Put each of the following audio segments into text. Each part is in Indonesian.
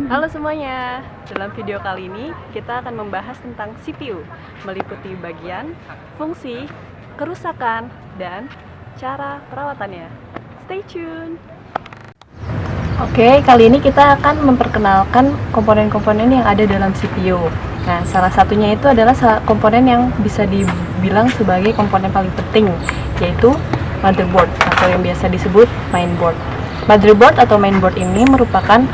Halo semuanya, dalam video kali ini kita akan membahas tentang CPU, meliputi bagian, fungsi, kerusakan, dan cara perawatannya. Stay tune! Oke, kali ini kita akan memperkenalkan komponen-komponen yang ada dalam CPU. Nah, salah satunya itu adalah komponen yang bisa dibilang sebagai komponen paling penting, yaitu motherboard atau yang biasa disebut mainboard. Motherboard atau mainboard ini merupakan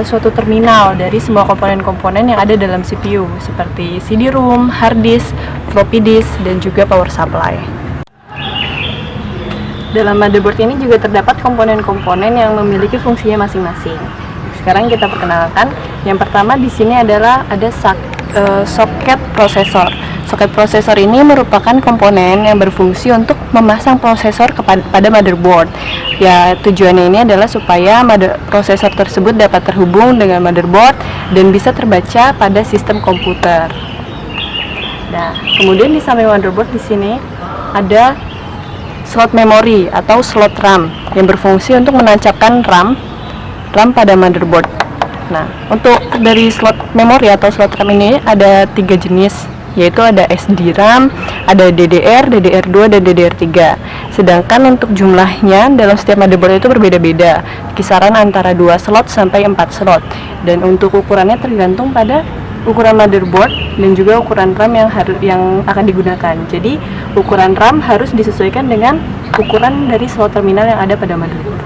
suatu terminal dari semua komponen-komponen yang ada dalam CPU seperti CD-ROM, hard disk, floppy disk, dan juga power supply. Dalam motherboard ini juga terdapat komponen-komponen yang memiliki fungsinya masing-masing. Sekarang kita perkenalkan. Yang pertama di sini adalah ada soket prosesor. Soket prosesor ini merupakan komponen yang berfungsi untuk memasang prosesor pada motherboard. Ya, tujuannya ini adalah supaya prosesor tersebut dapat terhubung dengan motherboard dan bisa terbaca pada sistem komputer. Nah, kemudian di samping motherboard di sini ada slot memori atau slot RAM yang berfungsi untuk menancapkan RAM pada motherboard. Nah, untuk dari slot memori atau slot RAM ini ada 3 jenis, yaitu ada SDRAM, ada DDR, DDR2, dan DDR3. Sedangkan untuk jumlahnya dalam setiap motherboard itu berbeda-beda, kisaran antara 2 slot sampai 4 slot. Dan untuk ukurannya tergantung pada ukuran motherboard dan juga ukuran RAM yang akan digunakan. Jadi, ukuran RAM harus disesuaikan dengan ukuran dari slot terminal yang ada pada motherboard.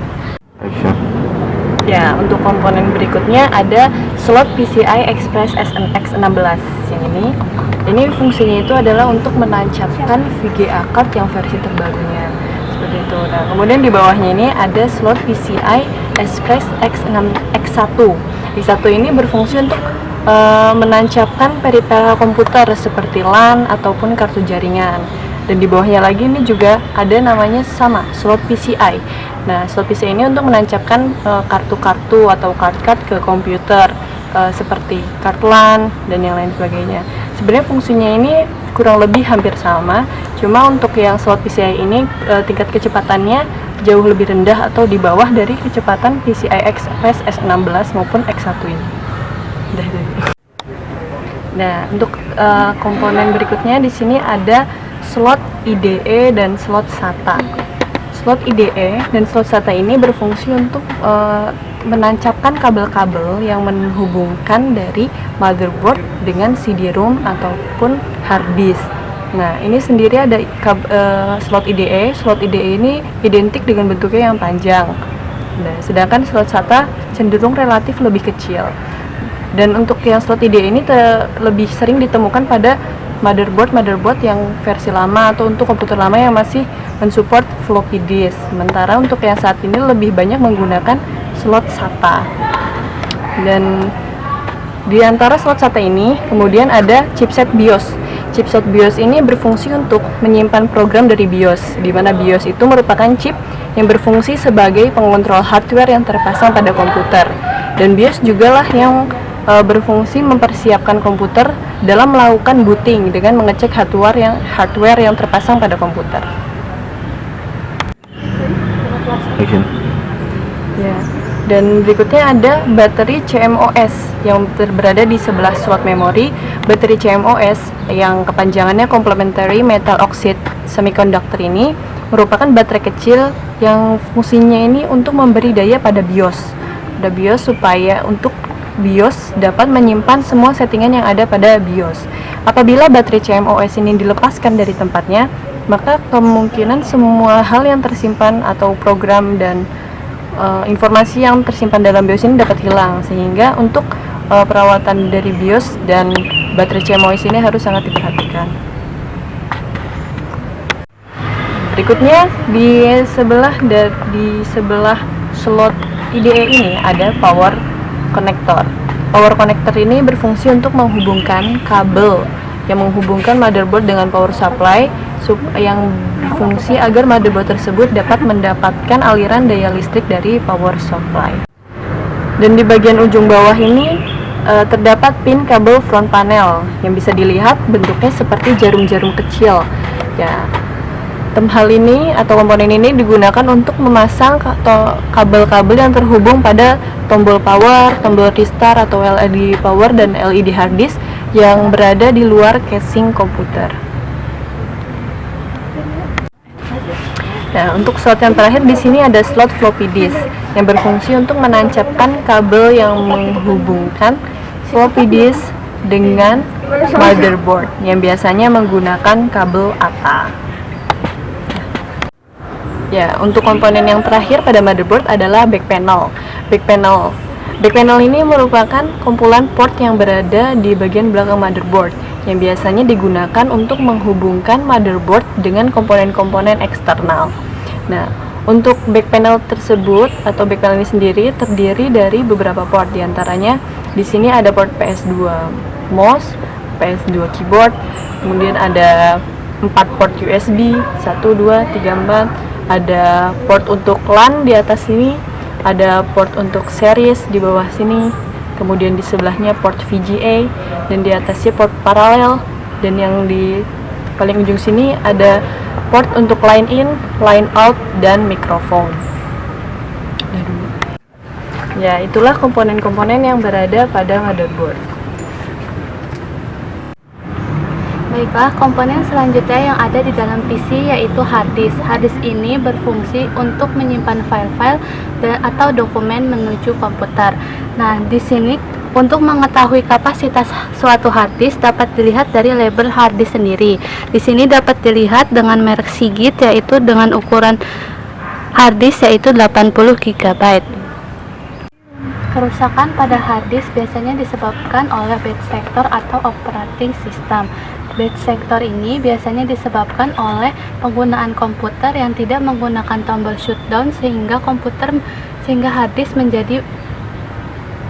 Ya, untuk komponen berikutnya ada slot PCI Express X16 yang ini. Ini fungsinya itu adalah untuk menancapkan VGA card yang versi terbarunya. Seperti itu. Nah, kemudian di bawahnya ini ada slot PCI Express X1. X1 ini berfungsi untuk menancapkan peripheral komputer seperti LAN ataupun kartu jaringan. Dan di bawahnya lagi ini juga ada namanya sama, slot PCI. Nah, slot PCI ini untuk menancapkan kartu-kartu atau card-card ke komputer seperti kartu LAN dan yang lain sebagainya. Sebenarnya fungsinya ini kurang lebih hampir sama, cuma untuk yang slot PCI ini tingkat kecepatannya jauh lebih rendah atau di bawah dari kecepatan PCI Express S16 maupun X1 ini. Nah, untuk komponen berikutnya di sini ada slot IDE dan slot SATA. Slot IDE dan slot SATA ini berfungsi untuk menancapkan kabel-kabel yang menghubungkan dari motherboard dengan CD-ROM ataupun hard disk. Nah, ini sendiri ada slot IDE. Slot IDE ini identik dengan bentuknya yang panjang. Nah, sedangkan slot SATA cenderung relatif lebih kecil. Dan untuk yang slot IDE ini lebih sering ditemukan pada motherboard yang versi lama atau untuk komputer lama yang masih mensupport floppy disk. Sementara untuk yang saat ini lebih banyak menggunakan slot SATA. Dan di antara slot SATA ini kemudian ada chipset BIOS. Chipset BIOS ini berfungsi untuk menyimpan program dari BIOS, di mana BIOS itu merupakan chip yang berfungsi sebagai pengontrol hardware yang terpasang pada komputer. Dan BIOS juga lah yang berfungsi mempersiapkan komputer dalam melakukan booting dengan mengecek hardware yang terpasang pada komputer. Ya. Dan berikutnya ada baterai CMOS yang berada di sebelah slot memori. Baterai CMOS yang kepanjangannya Complementary Metal Oxide Semiconductor ini merupakan baterai kecil yang fungsinya ini untuk memberi daya pada BIOS. Pada BIOS supaya untuk BIOS dapat menyimpan semua settingan yang ada pada BIOS. Apabila baterai CMOS ini dilepaskan dari tempatnya, maka kemungkinan semua hal yang tersimpan atau program dan informasi yang tersimpan dalam BIOS ini dapat hilang, sehingga untuk perawatan dari BIOS dan baterai CMOS ini harus sangat diperhatikan. Berikutnya di sebelah slot IDE ini ada power connector. Power connector ini berfungsi untuk menghubungkan kabel yang menghubungkan motherboard dengan power supply yang berfungsi agar motherboard tersebut dapat mendapatkan aliran daya listrik dari power supply. Dan di bagian ujung bawah ini terdapat pin kabel front panel yang bisa dilihat bentuknya seperti jarum-jarum kecil. Ya. Hal ini atau komponen ini digunakan untuk memasang kabel-kabel yang terhubung pada tombol power, tombol restart atau LED power dan LED hard disk yang berada di luar casing komputer. Nah, untuk slot yang terakhir di sini ada slot floppy disk yang berfungsi untuk menancapkan kabel yang menghubungkan floppy disk dengan motherboard yang biasanya menggunakan kabel ATA. Ya, untuk komponen yang terakhir pada motherboard adalah back panel. Back panel ini merupakan kumpulan port yang berada di bagian belakang motherboard yang biasanya digunakan untuk menghubungkan motherboard dengan komponen-komponen eksternal. Nah, untuk back panel tersebut atau back panel ini sendiri terdiri dari beberapa port, diantaranya di sini ada port PS2 mouse, PS2 keyboard, kemudian ada 4 port USB 1, 2, 3, 4. Ada port untuk LAN di atas sini, ada port untuk series di bawah sini, kemudian di sebelahnya port VGA, dan di atasnya port paralel, dan yang di paling ujung sini ada port untuk line in, line out, dan mikrofon. Ya, itulah komponen-komponen yang berada pada motherboard. Baiklah, komponen selanjutnya yang ada di dalam PC yaitu hard disk. Hard disk ini berfungsi untuk menyimpan file-file atau dokumen menuju komputer. Nah, di sini untuk mengetahui kapasitas suatu hard disk dapat dilihat dari label hard disk sendiri. Di sini dapat dilihat dengan merek Seagate yaitu dengan ukuran hard disk yaitu 80 GB. Kerusakan pada hard disk biasanya disebabkan oleh bad sector atau operating system. Bad sector ini biasanya disebabkan oleh penggunaan komputer yang tidak menggunakan tombol shutdown sehingga hard disk menjadi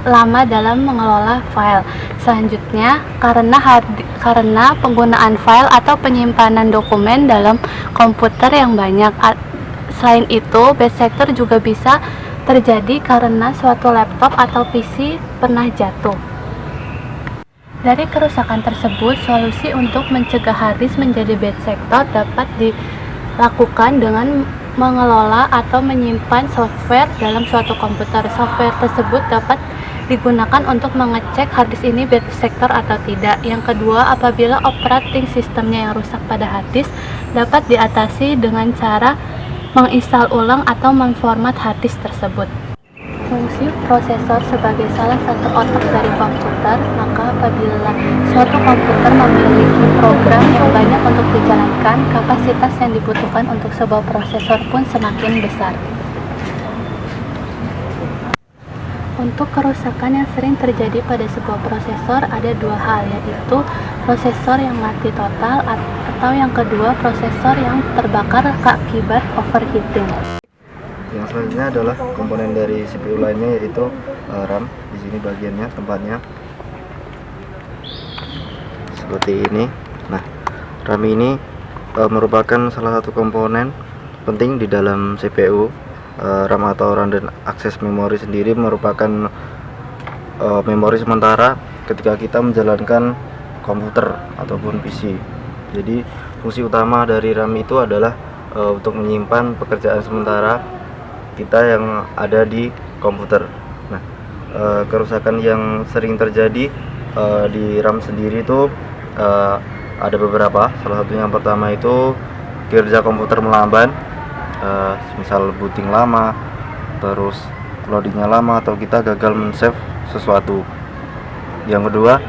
lama dalam mengelola file. Selanjutnya, karena penggunaan file atau penyimpanan dokumen dalam komputer yang banyak. Selain itu, bad sector juga bisa terjadi karena suatu laptop atau PC pernah jatuh. Dari kerusakan tersebut, solusi untuk mencegah hard disk menjadi bad sector dapat dilakukan dengan mengelola atau menyimpan software dalam suatu komputer. Software tersebut dapat digunakan untuk mengecek hard disk ini bad sector atau tidak. Yang kedua, apabila operating sistemnya yang rusak pada hard disk, dapat diatasi dengan cara menginstal ulang atau memformat hard disk tersebut. Fungsi prosesor sebagai salah satu otak dari komputer, maka apabila suatu komputer memiliki program yang banyak untuk dijalankan, kapasitas yang dibutuhkan untuk sebuah prosesor pun semakin besar. Untuk kerusakan yang sering terjadi pada sebuah prosesor ada dua hal, yaitu prosesor yang mati total atau yang kedua prosesor yang terbakar akibat overheating. Yang selanjutnya adalah komponen dari CPU lainnya yaitu RAM. Di sini bagiannya tempatnya seperti ini. Nah, RAM ini merupakan salah satu komponen penting di dalam CPU. RAM atau random access memory sendiri merupakan memori sementara ketika kita menjalankan komputer ataupun PC. Jadi fungsi utama dari RAM itu adalah untuk menyimpan pekerjaan sementara kita yang ada di komputer. Nah, kerusakan yang sering terjadi di RAM sendiri itu ada beberapa. Salah satunya yang pertama itu kinerja komputer melamban, misal booting lama, terus loadingnya lama, atau kita gagal men-save sesuatu. Yang kedua,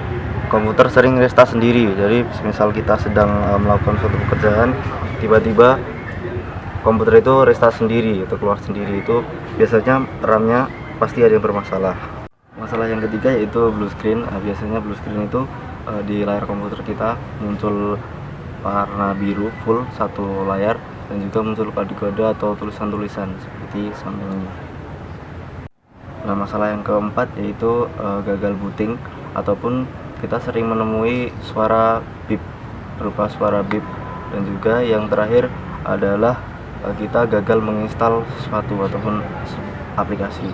komputer sering restart sendiri. Jadi misal kita sedang melakukan suatu pekerjaan, tiba-tiba komputer itu restart sendiri atau keluar sendiri, itu biasanya RAM-nya pasti ada yang bermasalah. Masalah yang ketiga yaitu blue screen. Biasanya blue screen itu di layar komputer kita muncul warna biru full satu layar dan juga muncul kode-kode atau tulisan-tulisan seperti samping ini. Nah, masalah yang keempat yaitu gagal booting ataupun kita sering menemui suara beep, berupa suara beep, dan juga yang terakhir adalah kita gagal menginstal sesuatu ataupun aplikasi.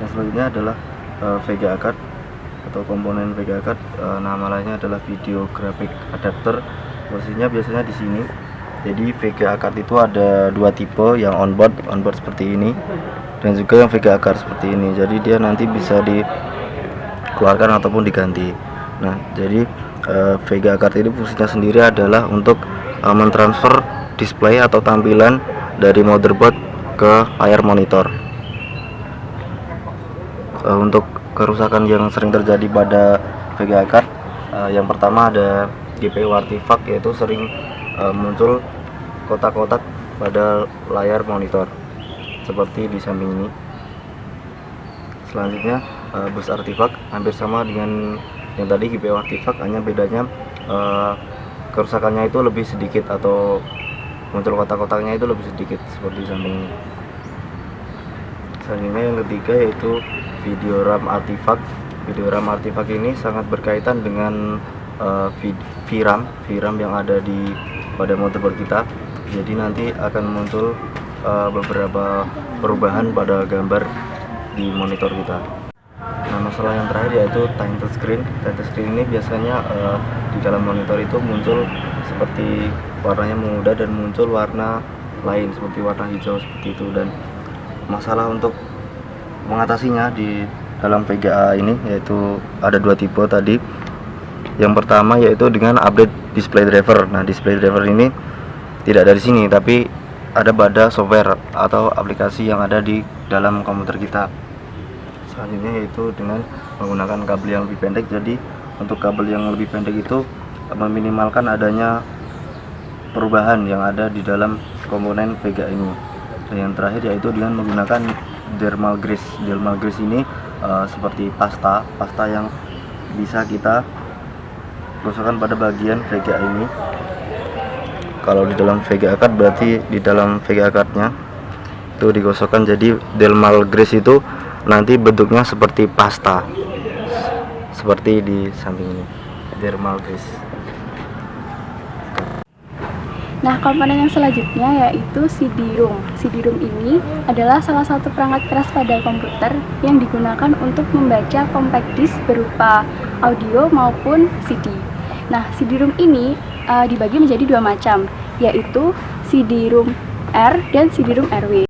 Yang selanjutnya adalah VGA card atau komponen VGA card. Nama lainnya adalah video graphic adapter. Posisinya biasanya di sini. Jadi VGA card itu ada dua tipe, yang onboard seperti ini, dan juga yang VGA card seperti ini. Jadi dia nanti bisa dikeluarkan ataupun diganti. Nah, jadi VGA card ini fungsinya sendiri adalah untuk mentransfer display atau tampilan dari motherboard ke layar monitor. Untuk kerusakan yang sering terjadi pada VGA card, yang pertama ada GPU artifact, yaitu sering muncul kotak-kotak pada layar monitor seperti di samping ini. Selanjutnya bus artifact hampir sama dengan yang tadi GPU artifact, hanya bedanya kerusakannya itu lebih sedikit atau muncul kotak-kotaknya itu lebih sedikit seperti di samping ini. Selanjutnya yang ketiga yaitu video RAM artifact. Video RAM artifact ini sangat berkaitan dengan VRAM yang ada pada motherboard kita. Jadi nanti akan muncul beberapa perubahan pada gambar di monitor kita. Nah, masalah yang terakhir yaitu title screen. Title screen ini biasanya di dalam monitor itu muncul seperti warnanya memudar dan muncul warna lain seperti warna hijau seperti itu. Dan masalah untuk mengatasinya di dalam VGA ini yaitu ada dua tipe tadi. Yang pertama yaitu dengan update display driver. Nah, display driver ini tidak dari sini, tapi ada pada software atau aplikasi yang ada di dalam komputer kita. Selanjutnya yaitu dengan menggunakan kabel yang lebih pendek. Jadi untuk kabel yang lebih pendek itu meminimalkan adanya perubahan yang ada di dalam komponen VGA ini. Dan yang terakhir yaitu dengan menggunakan thermal grease. Thermal grease ini seperti pasta yang bisa kita gosokkan pada bagian VGA ini. Kalau di dalam VGA card berarti di dalam VGA cardnya itu digosokkan, jadi thermal grease itu nanti bentuknya seperti pasta seperti di samping ini, thermal grease. Nah, komponen yang selanjutnya yaitu CD-ROM. CD-ROM ini adalah salah satu perangkat keras pada komputer yang digunakan untuk membaca compact disc berupa audio maupun CD. Nah, CD-ROM ini dibagi menjadi dua macam, yaitu CD-ROM R dan CD-ROM RW.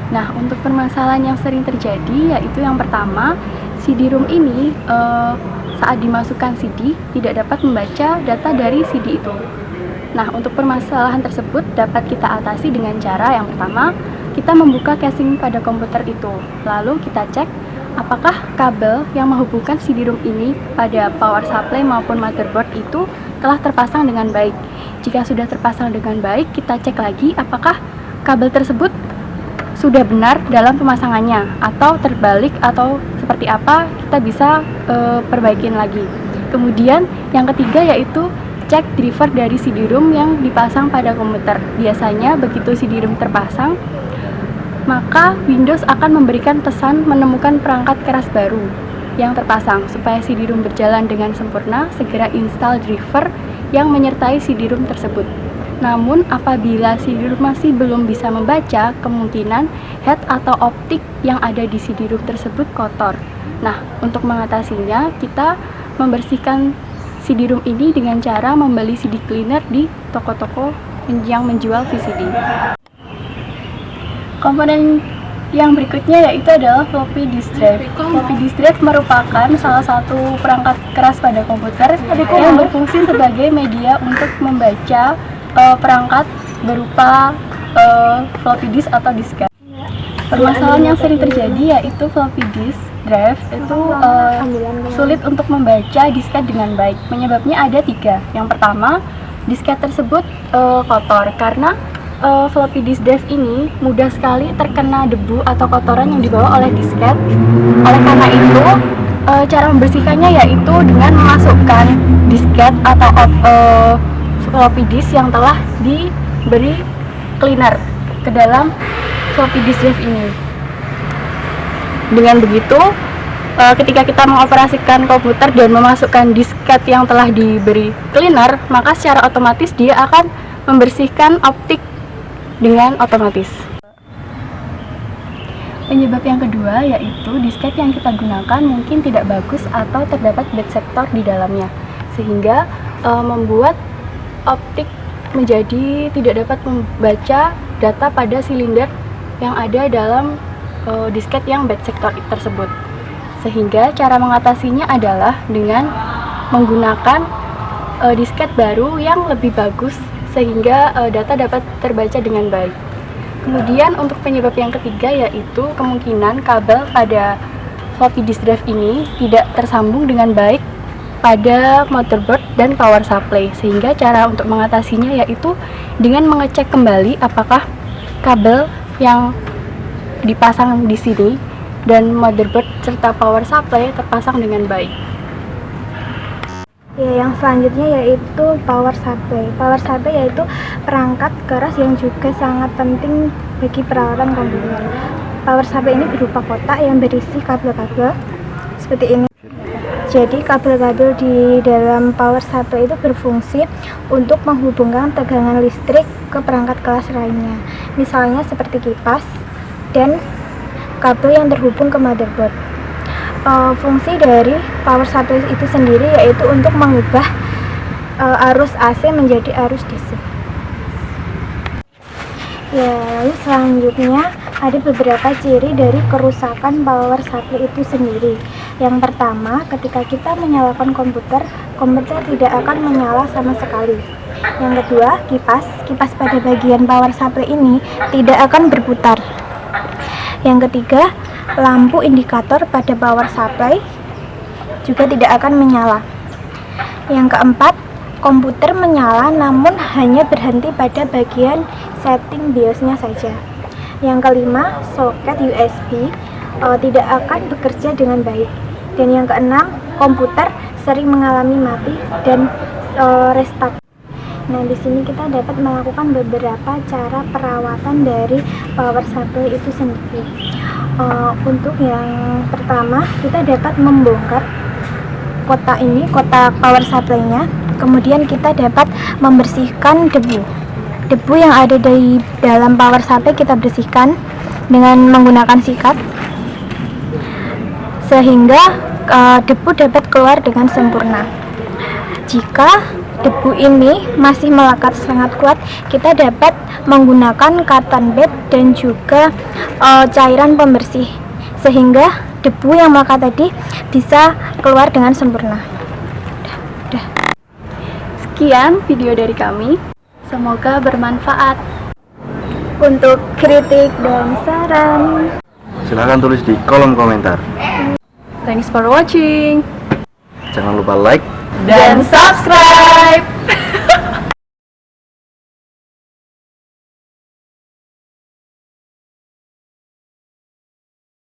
Nah, untuk permasalahan yang sering terjadi yaitu yang pertama, CD-ROM ini saat dimasukkan CD tidak dapat membaca data dari CD itu. Nah, untuk permasalahan tersebut dapat kita atasi dengan cara yang pertama, kita membuka casing pada komputer itu. Lalu kita cek apakah kabel yang menghubungkan CD-ROM ini pada power supply maupun motherboard itu telah terpasang dengan baik. Jika sudah terpasang dengan baik, kita cek lagi apakah kabel tersebut sudah benar dalam pemasangannya atau terbalik atau seperti apa, kita bisa perbaikin lagi. Kemudian yang ketiga yaitu cek driver dari CD-ROM yang dipasang pada komputer. Biasanya begitu CD-ROM terpasang, maka Windows akan memberikan pesan menemukan perangkat keras baru yang terpasang. Supaya CD-ROM berjalan dengan sempurna, segera install driver yang menyertai CD-ROM tersebut. Namun apabila CD-ROM masih belum bisa membaca, kemungkinan head atau optik yang ada di CD-ROM tersebut kotor. Nah, untuk mengatasinya, kita membersihkan CD-ROM ini dengan cara membeli CD cleaner di toko-toko yang menjual VCD. Komponen yang berikutnya yaitu adalah floppy disk drive. Floppy disk drive merupakan salah satu perangkat keras pada komputer yang berfungsi sebagai media untuk membaca perangkat berupa floppy disk atau disket. Permasalahan yang sering terjadi yaitu floppy disk drive itu sulit untuk membaca disket dengan baik. Penyebabnya ada 3. Yang pertama, disket tersebut kotor karena floppy disk drive ini mudah sekali terkena debu atau kotoran yang dibawa oleh disket. Oleh karena itu, cara membersihkannya yaitu dengan memasukkan disket atau floppy disk yang telah diberi cleaner ke dalam floppy disk drive ini. Dengan begitu, ketika kita mengoperasikan komputer dan memasukkan disket yang telah diberi cleaner, maka secara otomatis dia akan membersihkan optik dengan otomatis. Penyebab yang kedua yaitu disket yang kita gunakan mungkin tidak bagus atau terdapat bad sector di dalamnya, sehingga membuat optik menjadi tidak dapat membaca data pada silinder yang ada dalam disket yang bad sector tersebut. Sehingga cara mengatasinya adalah dengan menggunakan disket baru yang lebih bagus sehingga data dapat terbaca dengan baik. Kemudian untuk penyebab yang ketiga yaitu kemungkinan kabel pada floppy disk drive ini tidak tersambung dengan baik pada motherboard dan power supply, sehingga cara untuk mengatasinya yaitu dengan mengecek kembali apakah kabel yang dipasang di sini dan motherboard serta power supply terpasang dengan baik. Ya, yang selanjutnya yaitu power supply. Power supply yaitu perangkat keras yang juga sangat penting bagi perawatan komputer. Power supply ini berupa kotak yang berisi kabel-kabel seperti ini. Jadi kabel-kabel di dalam power supply itu berfungsi untuk menghubungkan tegangan listrik ke perangkat keras lainnya. Misalnya seperti kipas dan kabel yang terhubung ke motherboard. Fungsi dari power supply itu sendiri yaitu untuk mengubah arus AC menjadi arus DC. Ya, lalu selanjutnya ada beberapa ciri dari kerusakan power supply itu sendiri. Yang pertama, ketika kita menyalakan komputer tidak akan menyala sama sekali. Yang kedua, kipas pada bagian power supply ini tidak akan berputar. Yang ketiga, lampu indikator pada power supply juga tidak akan menyala. Yang keempat, komputer menyala namun hanya berhenti pada bagian setting BIOS-nya saja. Yang kelima, soket USB tidak akan bekerja dengan baik. Dan yang keenam, komputer sering mengalami mati dan restart. Nah, di sini kita dapat melakukan beberapa cara perawatan dari power supply itu sendiri. Untuk yang pertama, kita dapat membongkar kotak power supply-nya. Kemudian kita dapat membersihkan debu yang ada di dalam power supply, kita bersihkan dengan menggunakan sikat sehingga debu dapat keluar dengan sempurna. Jika debu ini masih melekat sangat kuat, kita dapat menggunakan cotton pad dan juga cairan pembersih sehingga debu yang melekat tadi bisa keluar dengan sempurna. Sekian video dari kami. Semoga bermanfaat. Untuk kritik dan saran, Silahkan tulis di kolom komentar. Thanks for watching Jangan lupa like dan subscribe.